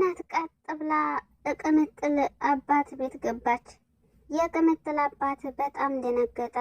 ጽናት ቀጥ ብላ ቅምጥል አባት ቤት ገባች። የቅምጥል አባት በጣም ደነገጠ።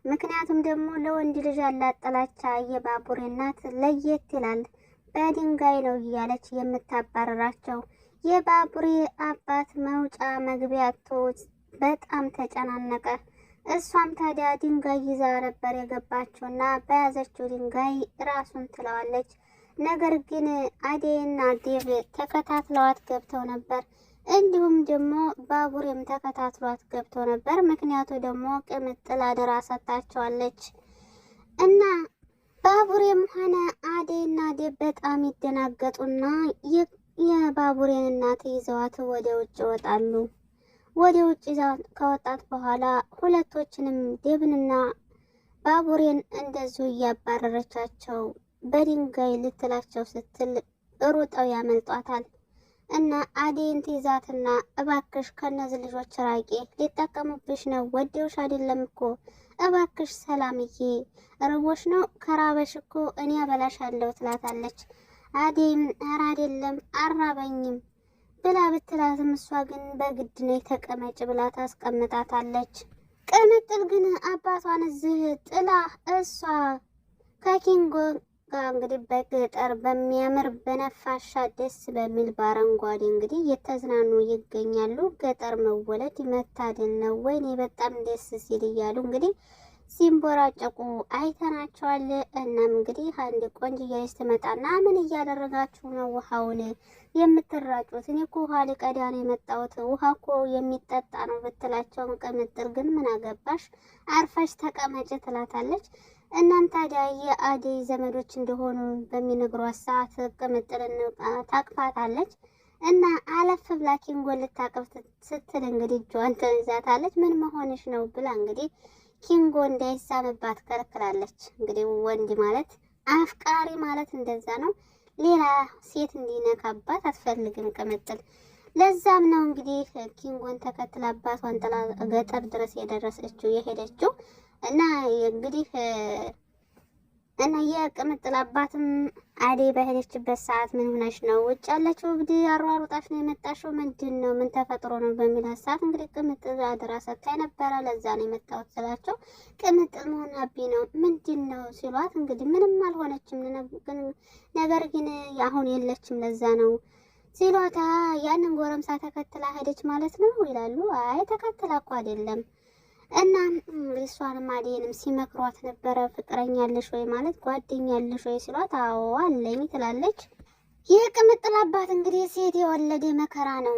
ምክንያቱም ደግሞ ለወንድ ልጅ ያላት ጥላቻ የባቡሬ እናት ለየት ይላል። በድንጋይ ነው እያለች የምታባረራቸው። የባቡሬ አባት መውጫ መግቢያ አጥቶ በጣም ተጨናነቀ። እሷም ታዲያ ድንጋይ ይዛ ነበር የገባችውና በያዘችው ድንጋይ ራሱን ትለዋለች። ነገር ግን አደይና ዴቭ ተከታትለዋት ገብተው ነበር። እንዲሁም ደግሞ ባቡሬም ተከታትሏት ገብተው ነበር። ምክንያቱ ደግሞ ቅምጥል አደራ ሰጥታቸዋለች እና ባቡሬም ሆነ አደይና ዴቭ በጣም ይደናገጡና የባቡሬን እናት ይዘዋት ወደ ውጭ ይወጣሉ። ወደ ውጭ ይዘዋት ከወጣት በኋላ ሁለቶችንም ዴቭንና ባቡሬን እንደዚሁ እያባረረቻቸው በድንጋይ ልትላቸው ስትል ሩጠው ያመልጧታል። እና አደይን ትይዛትና እባክሽ ከነዚህ ልጆች ራቂ፣ ሊጠቀሙብሽ ነው፣ ወዴውሽ አይደለም እኮ እባክሽ ሰላምዬ፣ ርቦሽ ነው? ከራበሽ እኮ እኔ አበላሻለሁ ትላታለች። አደይም ኧረ አይደለም አራበኝም ብላ ብትላትም እሷ ግን በግድ ነው የተቀመጭ ብላ ታስቀምጣታለች። ቅምጥል ግን አባቷን እዚህ ጥላ እሷ ከኪንጎ ጋር እንግዲህ በገጠር በሚያምር በነፋሻ ደስ በሚል በአረንጓዴ እንግዲህ እየተዝናኑ ይገኛሉ። ገጠር መወለድ መታደል ነው፣ ወይኔ በጣም ደስ ሲል እያሉ እንግዲህ ሲንቦራጨቁ አይተናቸዋል። እናም እንግዲህ አንድ ቆንጅዬ ልጅ ትመጣና ምን እያደረጋችሁ ነው ውሃውን የምትራጩት? እኔ እኮ ውሃ ልቀዳ ነው የመጣሁት፣ ውሃ እኮ የሚጠጣ ነው ብትላቸውም ቅምጥል ግን ምን አገባሽ አርፈሽ ተቀመጭ ትላታለች። እናም ታዲያ የአደይ ዘመዶች እንደሆኑ በሚነግሯት ሰዓት ቅምጥልን ታቅፋታለች እና አለፍ ብላ ኪንጎን ልታቅፍ ስትል እንግዲህ እጇን ትይዛታለች። ምን መሆንሽ ነው ብላ እንግዲህ ኪንጎ እንዳይሳምባት ከልክላለች። እንግዲህ ወንድ ማለት አፍቃሪ ማለት እንደዛ ነው። ሌላ ሴት እንዲነካባት አትፈልግም ቅምጥል። ለዛም ነው እንግዲህ ኪንጎን ተከትላ አባቷን ጥላ ገጠር ድረስ የሄደችው እና እንግዲህ እና የቅምጥል አባትም አደይ በሄደችበት ሰዓት ምን ሆነሽ ነው? ውጭ ያለችው እብድ አሯሩጣሽ ነው የመጣሽው? ምንድን ነው? ምን ተፈጥሮ ነው? በሚላት ሰዓት እንግዲህ ቅምጥል አደራ ሰጥታኝ ነበረ፣ ለዛ ነው የመጣሁት ስላቸው ቅምጥል መሆናቢ ነው ምንድን ነው ሲሏት እንግዲህ ምንም አልሆነችም፣ ነገር ግን አሁን የለችም ለዛ ነው ሲሏታ ያንን ጎረምሳ ተከትላ ሄደች ማለት ነው ይላሉ። አይ ተከትላ እኮ አይደለም። እና እሷንም አደይንም ሲመክሯት ነበረ። ፍቅረኛለሽ ወይ ማለት ጓደኛለሽ ወይ ሲሏት አዎ አለኝ ትላለች። የቅምጥል አባት እንግዲህ ሴት የወለደ መከራ ነው።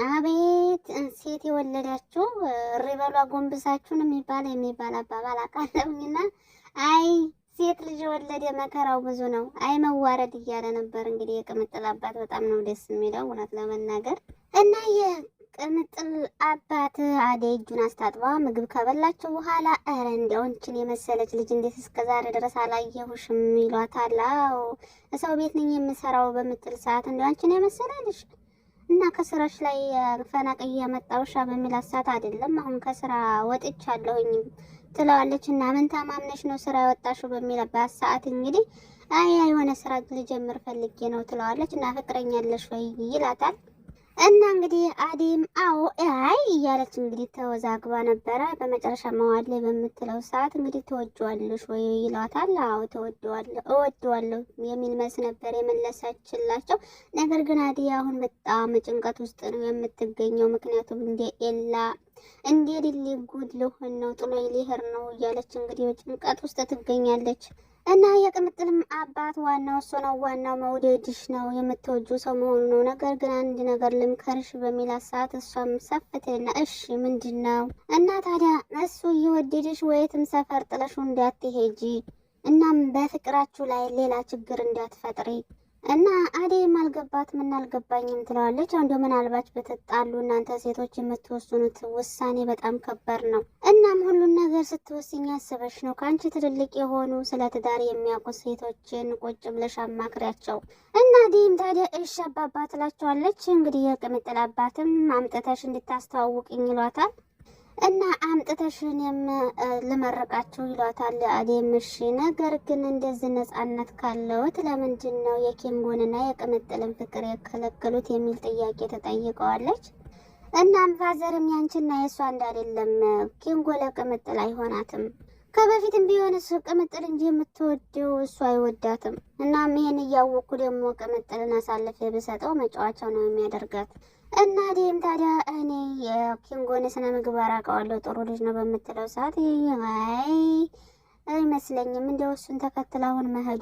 አቤት ሴት የወለዳችሁ ሪበሏ ጎንብሳችሁን የሚባል አባባል አቃለውኝና አይ ሴት ልጅ የወለደ መከራው ብዙ ነው፣ አይ መዋረድ እያለ ነበር። እንግዲህ የቅምጥል አባት በጣም ነው ደስ የሚለው እውነት ለመናገር እና ቅምጥል አባት አደይ እጁን አስታጥባ ምግብ ከበላቸው በኋላ ኧረ እንዲያው አንቺን የመሰለች ልጅ እንዴት እስከዛሬ ድረስ አላየሁሽም ይሏታል። አዎ ሰው ቤት ነኝ የምሰራው በምትል ሰዓት እንዲያው አንቺን የመሰለልሽ እና ከስራሽ ላይ ፈናቅዬ ያመጣውሻ በሚላት ሰዓት አይደለም አሁን ከስራ ወጥቻለሁኝ ትለዋለች። እና ምን ታማምነሽ ነው ስራ ያወጣሽው በሚለባት ሰዓት እንግዲህ አይ የሆነ ስራ ልጀምር ፈልጌ ነው ትለዋለች። እና ፍቅረኛለሽ ወይ ይላታል። እና እንግዲህ አደይም አዎ አይ እያለች እንግዲህ ተወዛግባ ነበረ። በመጨረሻ መዋል ላይ በምትለው ሰዓት እንግዲህ ተወጂዋለሽ ወይ ይሏታል። አዎ እወደዋለሁ የሚል መልስ ነበር የመለሰችላቸው። ነገር ግን አደይ አሁን በጣም ጭንቀት ውስጥ ነው የምትገኘው። ምክንያቱም እንደ ሊሊ ጉድ ልሆን ነው ጥሎኝ ሊሄድ ነው እያለች እንግዲህ ጭንቀት ውስጥ ትገኛለች። እና የቅምጥልም አባት ዋናው እሱ ነው፣ ዋናው መውደድሽ ነው፣ የምትወጁ ሰው መሆኑ ነው። ነገር ግን አንድ ነገር ልምከርሽ በሚላት ሰዓት እሷም ሰፍትና እሺ ምንድን ነው? እና ታዲያ እሱ እየወደድሽ ወየትም ሰፈር ጥለሹ እንዳትሄጂ፣ እናም በፍቅራችሁ ላይ ሌላ ችግር እንዳትፈጥሪ እና አደይም አልገባትም እና አልገባኝም ትለዋለች። አንዱ ምናልባት በተጣሉ እናንተ ሴቶች የምትወስኑት ውሳኔ በጣም ከባድ ነው። እናም ሁሉን ነገር ስትወስኝ ያስበሽ ነው። ከአንቺ ትልልቅ የሆኑ ስለ ትዳር የሚያውቁ ሴቶችን ቁጭ ብለሽ አማክሪያቸው እና አደይም ታዲያ እሺ አባባ ትላቸዋለች። እንግዲህ የቅምጥል አባትም አምጥተሽ እንድታስተዋውቅኝ ይሏታል። እና አምጥተሽን ልመረቃቸው ይሏታል አዴም። እሺ ነገር ግን እንደዚህ ነፃነት ካለውት ለምንድን ነው የኪንጎንና የቅምጥልን ፍቅር የከለከሉት የሚል ጥያቄ ተጠይቀዋለች። እናም ፋዘርም ያንቺና የእሷ እንዳይደለም ኪንጎ ለቅምጥል አይሆናትም፣ ከበፊትም ቢሆን እሱ ቅምጥል እንጂ የምትወደው እሱ አይወዳትም። እናም ይሄን እያወቅኩ ደግሞ ቅምጥልን አሳልፌ ብሰጠው መጫወቻው ነው የሚያደርጋት። እና ዴም ታዲያ እኔ የኪንጎን ስነ ምግባር አውቀዋለሁ ጥሩ ልጅ ነው በምትለው ሰዓት አይመስለኝም እንዲያው እሱን ተከትላ አሁን መሄዱ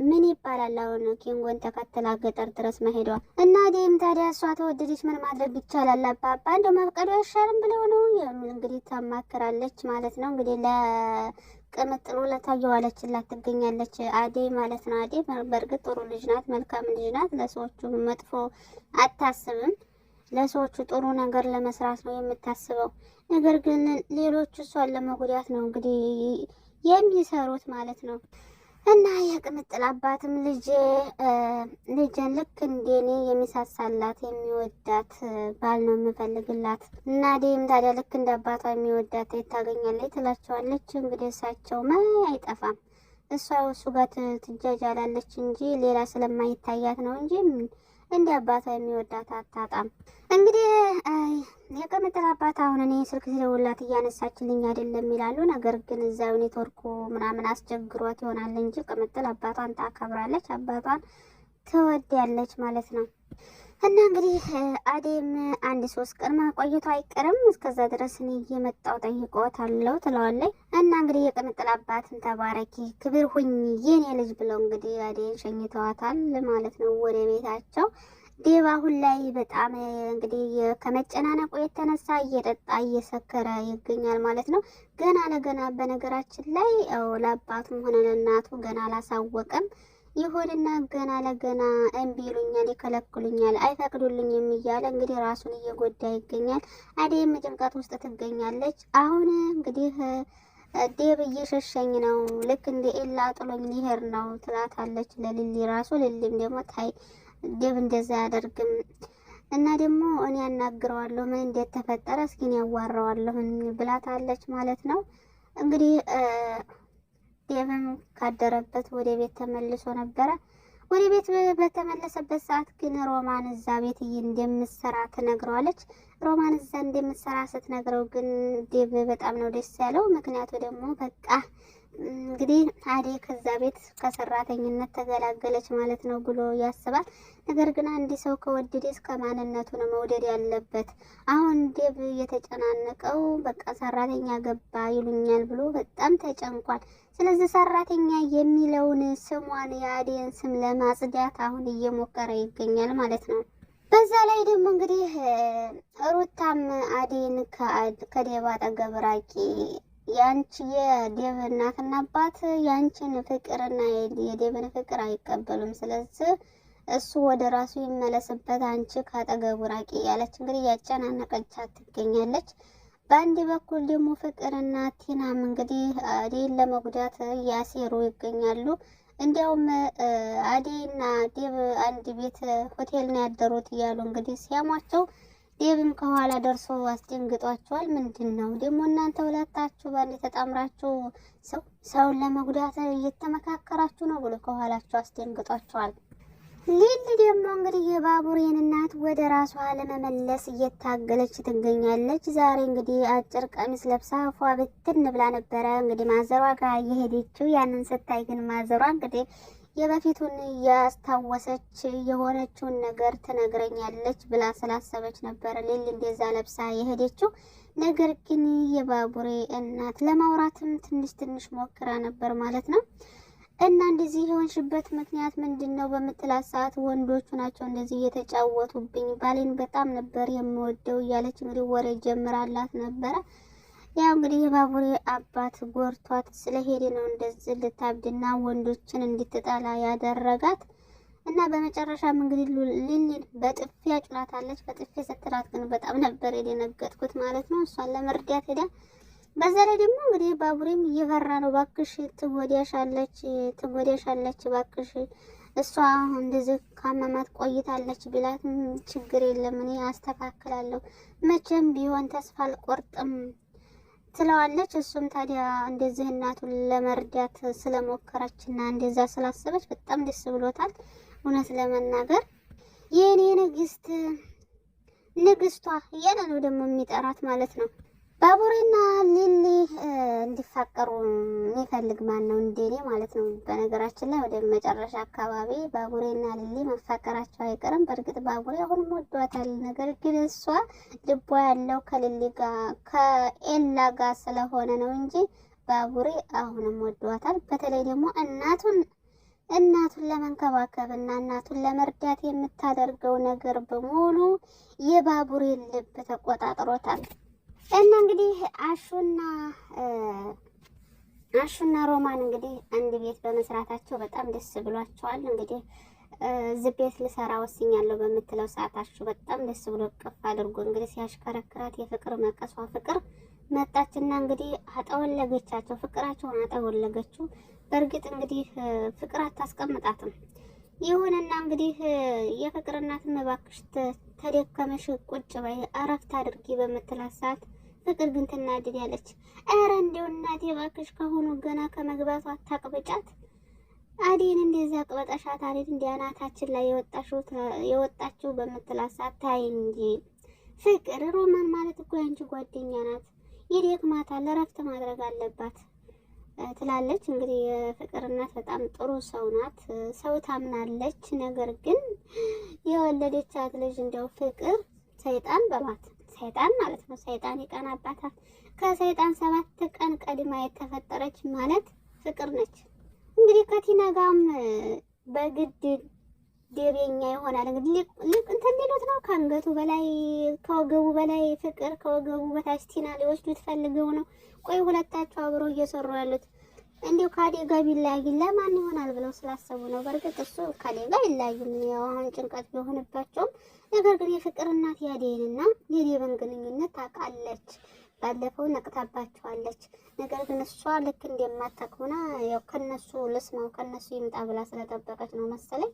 ምን ይባላል? አሁን ኪንጎን ተከትላ ገጠር ድረስ መሄዷ። እና ዴም ታዲያ እሷ ተወደደች ምን ማድረግ ይቻላል? አባባ እንደው መፍቀዱ አይሻልም ብለው ነው የሚል እንግዲህ ታማክራለች ማለት ነው። እንግዲህ ለቅምጥሉ ለታየዋለችላት ትገኛለች አዴ ማለት ነው። አዴ በእርግጥ ጥሩ ልጅ ናት፣ መልካም ልጅ ናት። ለሰዎቹ መጥፎ አታስብም። ለሰዎቹ ጥሩ ነገር ለመስራት ነው የምታስበው። ነገር ግን ሌሎቹ እሷን ለመጉዳት ነው እንግዲህ የሚሰሩት ማለት ነው። እና የቅምጥል አባትም ልጄን ልክ እንደኔ የሚሳሳላት የሚወዳት ባል ነው የምፈልግላት። እና ዴም ታዲያ ልክ እንደ አባቷ የሚወዳት ታገኛለች ትላቸዋለች። እንግዲህ እሳቸው አይጠፋም እሷ እሱ ጋር ትጃጃላለች እንጂ ሌላ ስለማይታያት ነው እንጂ እንደ አባቷ የሚወዳት አታጣም። እንግዲህ የቅምጥል አባት አሁን እኔ ስልክ ሲደውላት እያነሳችልኝ አይደለም ይላሉ። ነገር ግን እዛው ኔትወርኩ ምናምን አስቸግሯት ይሆናል እንጂ ቅምጥል አባቷን ታከብራለች፣ አባቷን ትወዳለች ማለት ነው። እና እንግዲህ አዴም 1-3 ቀን ማቆየቷ አይቀርም። እስከዛ ድረስ እኔ እየመጣሁ ጠይቀዋለሁ ትለዋለች። እና እንግዲህ የቅምጥል አባትን ተባረኪ ክብር ሁኝ የኔ ልጅ ብለው እንግዲህ አዴን ሸኝተዋታል ማለት ነው ወደ ቤታቸው። ዴቭ አሁን ላይ በጣም እንግዲህ ከመጨናነቁ የተነሳ እየጠጣ እየሰከረ ይገኛል ማለት ነው። ገና ለገና በነገራችን ላይ ለአባቱም ሆነ ለእናቱ ገና አላሳወቀም። ይሁንና ገና ለገና እምቢ ይሉኛል፣ ይከለክሉኛል፣ አይፈቅዱልኝም እያለ እንግዲህ ራሱን እየጎዳ ይገኛል። አዴም ጭንቀት ውስጥ ትገኛለች። አሁን እንግዲህ ዴቭ እየሸሸኝ ነው፣ ልክ እንደ ኤላ ጥሎኝ ሊሄድ ነው ትላታለች ለሊሊ ራሱ። ሊሊም ደግሞ ታይ ዴቭ እንደዛ አያደርግም እና ደግሞ እኔ ያናግረዋለሁ ምን እንዴት ተፈጠረ እስኪ እኔ ያዋራዋለሁ ብላታለች ማለት ነው። እንግዲህ ዴቭም ካደረበት ወደ ቤት ተመልሶ ነበረ። ወደ ቤት በተመለሰበት ሰዓት ግን ሮማን እዛ ቤት እንደምትሰራ ትነግረዋለች። ሮማን እዛ እንደምትሰራ ስትነግረው ግን ዴቭ በጣም ነው ደስ ያለው። ምክንያቱ ደግሞ በቃ እንግዲህ አዴ ከዛ ቤት ከሰራተኝነት ተገላገለች ማለት ነው ብሎ ያስባል። ነገር ግን አንድ ሰው ከወደደ እስከ ማንነቱ ነው መውደድ ያለበት። አሁን ዴቭ የተጨናነቀው በቃ ሰራተኛ ገባ ይሉኛል ብሎ በጣም ተጨንቋል። ስለዚህ ሰራተኛ የሚለውን ስሟን የአዴን ስም ለማጽዳት አሁን እየሞከረ ይገኛል ማለት ነው። በዛ ላይ ደግሞ እንግዲህ ሩታም አዴን ከዴቭ አጠገብ ራቂ፣ ያንቺ የዴቭ እናትና አባት ያንቺን ፍቅርና የዴቭን ፍቅር አይቀበሉም። ስለዚህ እሱ ወደ ራሱ ይመለስበት፣ አንቺ ካጠገቡ ራቂ ያለች እንግዲህ ያጨናነቀቻት ትገኛለች። በአንድ በኩል ደግሞ ፍቅርና ቲናም እንግዲህ አዴን ለመጉዳት እያሴሩ ይገኛሉ። እንዲያውም አዴና ዴቭ አንድ ቤት ሆቴል ነው ያደሩት እያሉ እንግዲህ ሲያሟቸው ዴቭም ከኋላ ደርሶ አስደንግጧቸዋል። ምንድን ነው ደግሞ እናንተ ሁለታችሁ ባንድ ተጣምራችሁ ሰውን ለመጉዳት እየተመካከራችሁ ነው ብሎ ከኋላቸው አስደንግጧቸዋል። ሊሊ ደግሞ እንግዲህ የባቡሬን እናት ወደ ራሷ ለመመለስ እየታገለች ትገኛለች። ዛሬ እንግዲህ አጭር ቀሚስ ለብሳ ፏ ብትን ብላ ነበረ እንግዲህ ማዘሯ ጋር እየሄደችው። ያንን ስታይ ግን ማዘሯ እንግዲህ የበፊቱን እያስታወሰች የሆነችውን ነገር ትነግረኛለች ብላ ስላሰበች ነበረ ሊሊ እንደዛ ለብሳ የሄደችው። ነገር ግን የባቡሬ እናት ለማውራትም ትንሽ ሞክራ ነበር ማለት ነው። እና እንደዚህ የሆንሽበት ምክንያት ምንድን ነው በምትላት ሰዓት ወንዶቹ ናቸው እንደዚህ እየተጫወቱብኝ፣ ባሌን በጣም ነበር የምወደው እያለች እንግዲህ ወሬ ጀምራላት ነበረ። ያው እንግዲህ የባቡሬ አባት ጎርቷት ስለሄደ ነው እንደዚህ ልታብድና ወንዶችን እንድትጠላ ያደረጋት። እና በመጨረሻም እንግዲህ ሊሊን በጥፊ አጭላታለች። በጥፊ ስትላት ግን በጣም ነበር የደነገጥኩት ማለት ነው። እሷን ለመርዳት ሄዳ በዛ ላይ ደግሞ እንግዲህ ባቡሬም እየፈራ ነው። ባክሽ ትጎዳሻለች ባክሽ፣ እሷ እንደዚህ ካመማት ቆይታለች ቢላትም ችግር የለም እኔ አስተካክላለሁ፣ መቼም ቢሆን ተስፋ አልቆርጥም ትለዋለች። እሱም ታዲያ እንደዚህ እናቱን ለመርዳት ስለሞከረችና እንደዛ ስላሰበች በጣም ደስ ብሎታል። እውነት ለመናገር የኔ ንግስቷ እያለ ነው ደግሞ የሚጠራት ማለት ነው። ባቡሬና ሊሊ እንዲፋቀሩ የሚፈልግ ማን ነው? እንደኔ ማለት ነው። በነገራችን ላይ ወደ መጨረሻ አካባቢ ባቡሬና ሊሊ መፋቀራቸው አይቀርም። በእርግጥ ባቡሬ አሁንም ወዷታል። ነገር ግን እሷ ልቧ ያለው ከሊሊ ጋር ከኤላ ጋር ስለሆነ ነው እንጂ ባቡሬ አሁንም ወዷታል። በተለይ ደግሞ እናቱን ለመንከባከብ እና እናቱን ለመርዳት የምታደርገው ነገር በሙሉ የባቡሬን ልብ ተቆጣጥሮታል። እና እንግዲህ አሹና ሮማን እንግዲህ አንድ ቤት በመስራታቸው በጣም ደስ ብሏቸዋል። እንግዲህ እዚህ ቤት ልሰራ ወስኛለሁ በምትለው ሰዓት አሹ በጣም ደስ ብሎ ቅፍ አድርጎ እንግዲህ ሲያሽከረክራት የፍቅር መቀሷ ፍቅር መጣችና እንግዲህ አጠወለገቻቸው። ፍቅራቸውን አጠወለገችው። በእርግጥ እንግዲህ ፍቅር አታስቀምጣትም። ይሁንና እንግዲህ የፍቅር እናትም እባክሽ ተደከመሽ ቁጭ በይ አረፍት አድርጊ በምትላት ሰዓት ፍቅር ግን ትናደዳለች። ኧረ እንደው እናቴ እባክሽ ከሆኑ ገና ከመግባቷ አታቅብጫት። አዴን እንደዛ አቅበጠሻት አዴት እንዲያናታችን ላይ የወጣችው በምትላት ሰዓት ታይ እንጂ ፍቅር ሮማን ማለት እኮ ያንቺ ጓደኛ ናት፣ ይደክማታል፣ እረፍት ማድረግ አለባት ትላለች። እንግዲህ የፍቅር እናት በጣም ጥሩ ሰው ናት፣ ሰው ታምናለች። ነገር ግን የወለደቻት ልጅ እንደው ፍቅር ሰይጣን በሏት፣ ሰይጣን ማለት ነው። ሰይጣን ይቀናባታል። ከሰይጣን 7 ቀን ቀድማ የተፈጠረች ማለት ፍቅር ነች። እንግዲህ ከቲና ጋርም በግድ ደቤኛ ይሆናል። እንግዲህ እንትን ሊሉት ነው ከአንገቱ በላይ ከወገቡ በላይ ፍቅር ከወገቡ በታች ቲና ሊወስዱት ፈልገው ነው። ቆይ ሁለታቸው አብረው እየሰሩ ያሉት እንዲሁ ከአዴጋ ቢለያይ ለማን ይሆናል ብለው ስላሰቡ ነው። በእርግጥ እሱ ከአዴጋ ይለያዩም ያው አሁን ጭንቀት ቢሆንባቸውም፣ ነገር ግን የፍቅር እናት የአዴንና የዴብን ግንኙነት ታውቃለች። ባለፈው ነቅታባቸዋለች። ነገር ግን እሷ ልክ እንደማታውቅና ያው ከነሱ ልስማው ከነሱ ይምጣ ብላ ስለጠበቀች ነው መሰለኝ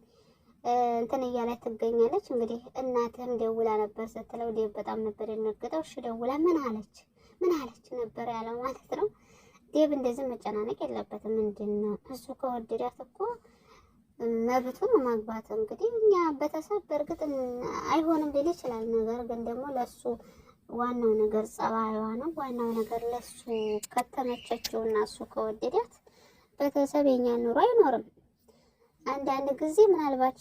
እንትን እያላይ ትገኛለች። እንግዲህ እናትህም ደውላ ነበር ስትለው ዴብ በጣም ነበር የነገጠው። እሺ ደውላ ምን አለች ነበር ያለው ማለት ነው። ዴብ እንደዚህ መጨናነቅ የለበትም። ምንድነው እሱ ከወደዳት እኮ መብቱ ነው ማግባት። እንግዲህ እኛ ቤተሰብ በእርግጥ አይሆንም ሊል ይችላል። ነገር ግን ደግሞ ለሱ ዋናው ነገር ጸባይዋ ነው። ዋናው ነገር ለሱ ከተመቸችውና እሱ ከወደዳት ቤተሰብ የኛ ኑሮ አይኖርም። አንዳንድ ጊዜ ምናልባት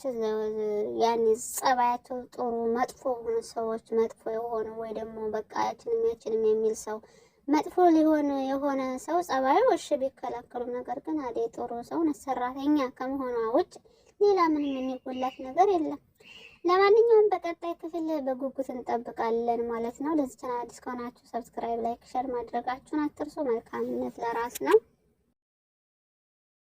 ያኔ ጸባያቸው ጥሩ መጥፎ የሆኑ ሰዎች መጥፎ የሆኑ ወይ ደግሞ በቃ ያችንም የሚል ሰው መጥፎ ሊሆን የሆነ ሰው ጸባዩ እሺ ቢከላከሉ፣ ነገር ግን አዴ ጥሩ ሰው ሰራተኛ ከመሆኗ ውጭ ሌላ ምንም የሚጎላት ነገር የለም። ለማንኛውም በቀጣይ ክፍል በጉጉት እንጠብቃለን ማለት ነው። ለዚህ ቻናል አዲስ ከሆናችሁ ሰብስክራይብ፣ ላይክ፣ ሼር ማድረጋችሁን አትርሱ። መልካምነት ለራስ ነው።